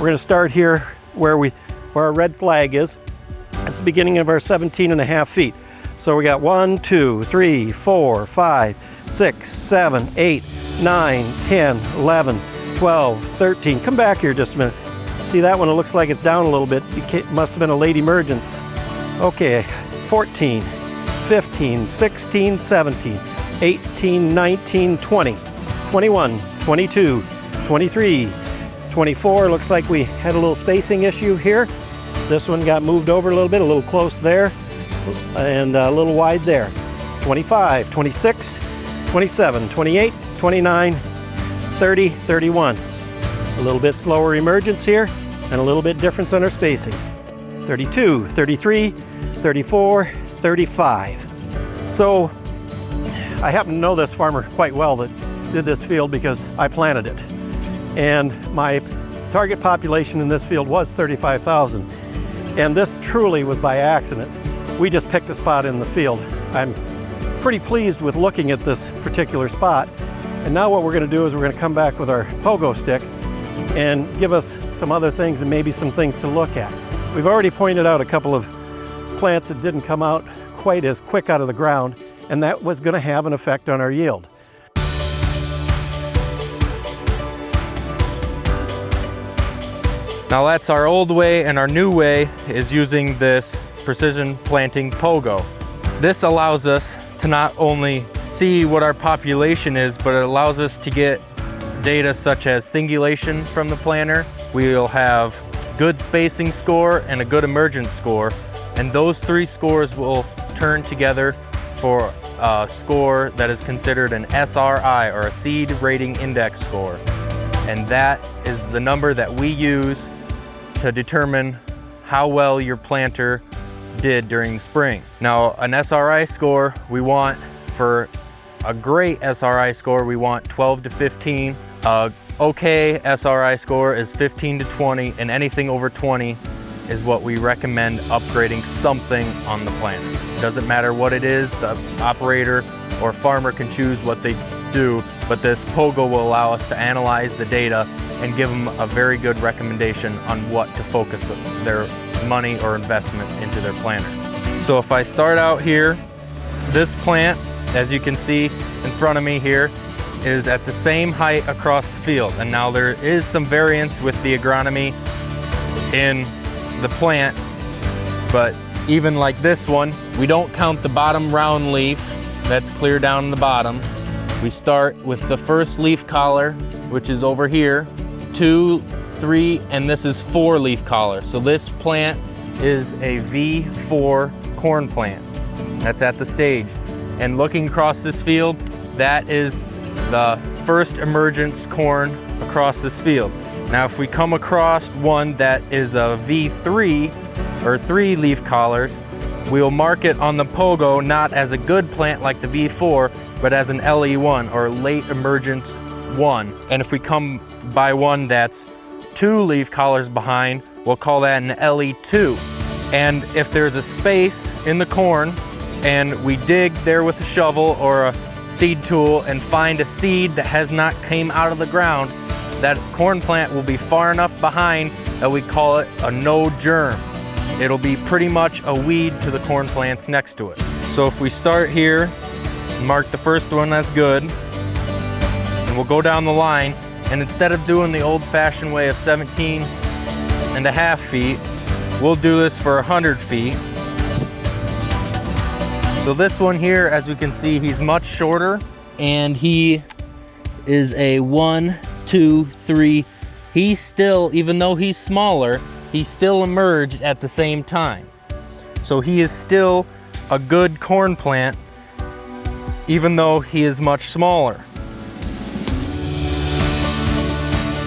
We're going to start here where our red flag is. It's the beginning of our 17.5 feet. So we got 1, 2, 3, 4, 5, 6, 7, 8, 9, 10, 11, 12, 13. Come back here just a minute. See that one? It looks like it's down a little bit. It must have been a late emergence. Okay, 14, 15, 16, 17, 18, 19, 20, 21, 22, 23, 24. Looks like we had a little spacing issue here. This one got moved over a little bit, a little close there, and a little wide there. 25, 26, 27, 28, 29, 30, 31. A little bit slower emergence here, and a little bit difference on our spacing. 32, 33, 34, 35. So I happen to know this farmer quite well that did this field because I planted it. And my target population in this field was 35,000. And this truly was by accident. We just picked a spot in the field. I'm pretty pleased with looking at this particular spot. And now what we're going to do is we're going to come back with our pogo stick and give us some other things and maybe some things to look at. We've already pointed out a couple of plants that didn't come out quite as quick out of the ground, and that was going to have an effect on our yield. Now that's our old way, and our new way is using this Precision Planting POGO. This allows us to not only see what our population is, but it allows us to get data such as singulation from the planter. We'll have good spacing score and a good emergence score, and those three scores will turn together for a score that is considered an SRI, or a seed rating index score. And that is the number that we use to determine how well your planter did during spring. Now, an SRI score, we want, for a great SRI score, we want 12 to 15. Okay SRI score is 15 to 20, and anything over 20 is what we recommend upgrading something on the planter. Doesn't matter what it is, the operator or farmer can choose what they do, but this POGO will allow us to analyze the data and give them a very good recommendation on what to focus their money or investment into their planter. So if I start out here, this plant, as you can see in front of me here, is at the same height across the field. And now there is some variance with the agronomy in the plant, but even like this one, we don't count the bottom round leaf that's clear down the bottom. We start with the first leaf collar, which is over here, 2, 3, and this is 4 leaf collar. So this plant is a V4 corn plant. That's at the stage. And looking across this field, that is the first emergence corn across this field. Now if we come across one that is a V3 or 3 leaf collars, we'll mark it on the POGO not as a good plant like the V4, but as an LE1 or late emergence 1. And if we come by one that's 2 leaf collars behind, we'll call that an LE2. And if there's a space in the corn and we dig there with a shovel or a seed tool and find a seed that has not came out of the ground, that corn plant will be far enough behind that we call it a no germ. It'll be pretty much a weed to the corn plants next to it. So if we start here, mark the first one as good, and we'll go down the line, and instead of doing the old-fashioned way of 17.5 feet, we'll do this for 100 feet. So this one here, as we can see, he's much shorter, and he is a 1, 2, 3. He's still, even though he's smaller, he still emerged at the same time. So he is still a good corn plant, even though he is much smaller.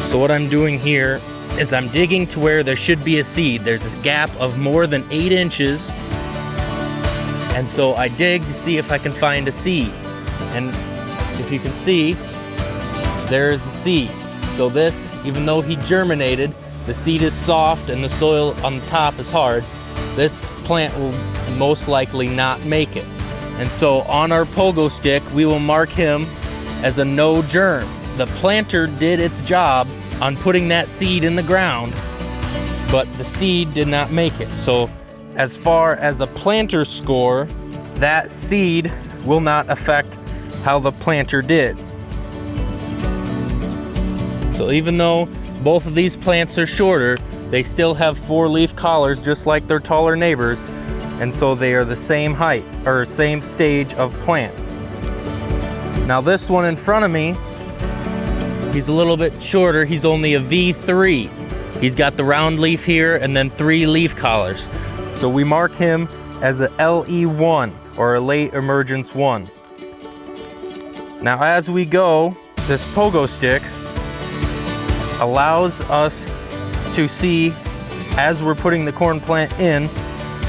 So what I'm doing here is I'm digging to where there should be a seed. There's this gap of more than 8 inches. And so I dig to see if I can find a seed. And if you can see, there's the seed. So this, even though he germinated, the seed is soft and the soil on the top is hard, this plant will most likely not make it. And so on our pogo stick, we will mark him as a no germ. The planter did its job on putting that seed in the ground, but the seed did not make it. So as far as a planter score, that seed will not affect how the planter did. So even though both of these plants are shorter, they still have 4 leaf collars just like their taller neighbors, and so they are the same height or same stage of plant. Now this one in front of me, he's a little bit shorter. He's only a V3. He's got the round leaf here and then 3 leaf collars. So we mark him as a LE1 or a late emergence 1. Now as we go, this pogo stick allows us to see, as we're putting the corn plant in,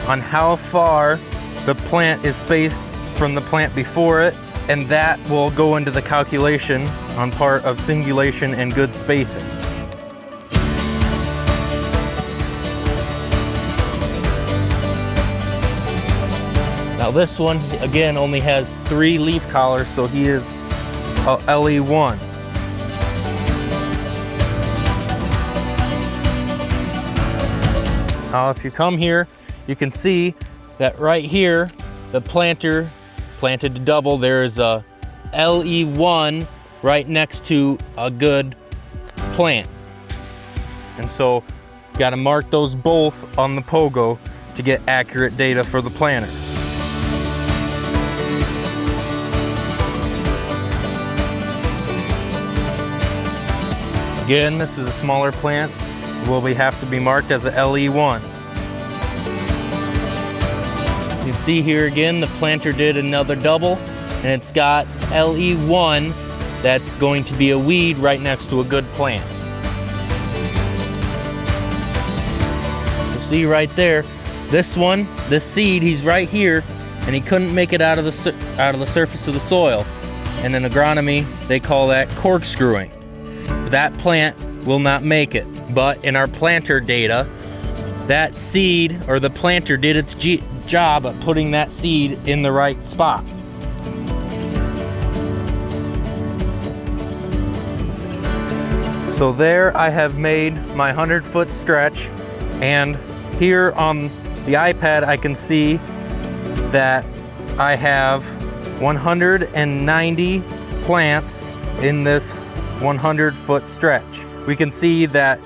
on how far the plant is spaced from the plant before it, and that will go into the calculation on part of singulation and good spacing. Now this one, again, only has 3 leaf collars, so he is a LE1. Now if you come here, you can see that right here, the planter planted to double. There is a LE1 right next to a good plant. And so got to mark those both on the pogo to get accurate data for the planter. Again, this is a smaller plant. Will have to be marked as a LE1. You can see here again, the planter did another double, and it's got LE1 that's going to be a weed right next to a good plant. You see right there, this one, this seed, he's right here, and he couldn't make it out of the surface of the soil. And in agronomy, they call that corkscrewing. That plant will not make it. But in our planter data, that seed or the planter did its job at putting that seed in the right spot. So there I have made my 100-foot stretch, and here on the iPad I can see that I have 190 plants in this 100-foot stretch. We can see that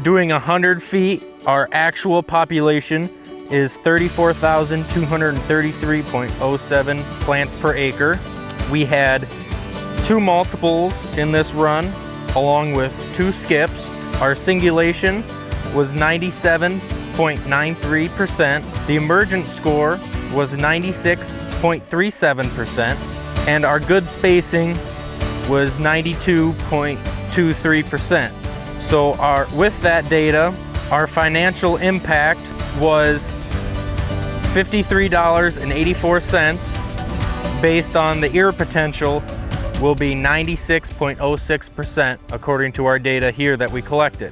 doing 100 feet, our actual population is 34,233.07 plants per acre. We had 2 multiples in this run, along with 2 skips. Our singulation was 97.93%. The emergent score was 96.37%, and our good spacing was 92.23%. So with that data, our financial impact was $53.84, based on the ear potential will be 96.06% according to our data here that we collected.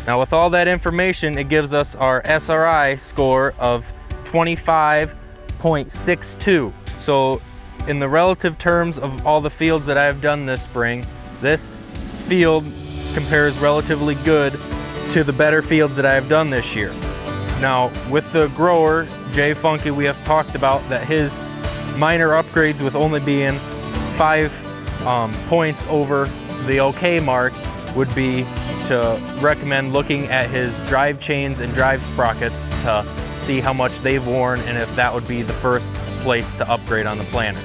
Now with all that information, it gives us our SRI score of 25.62. So in the relative terms of all the fields that I've done this spring, this field compares relatively good to the better fields that I've done this year. Now with the grower, Jay Funky, we have talked about that his minor upgrades, with only being 5 points over the okay mark, would be to recommend looking at his drive chains and drive sprockets to see how much they've worn and if that would be the first place to upgrade on the planter.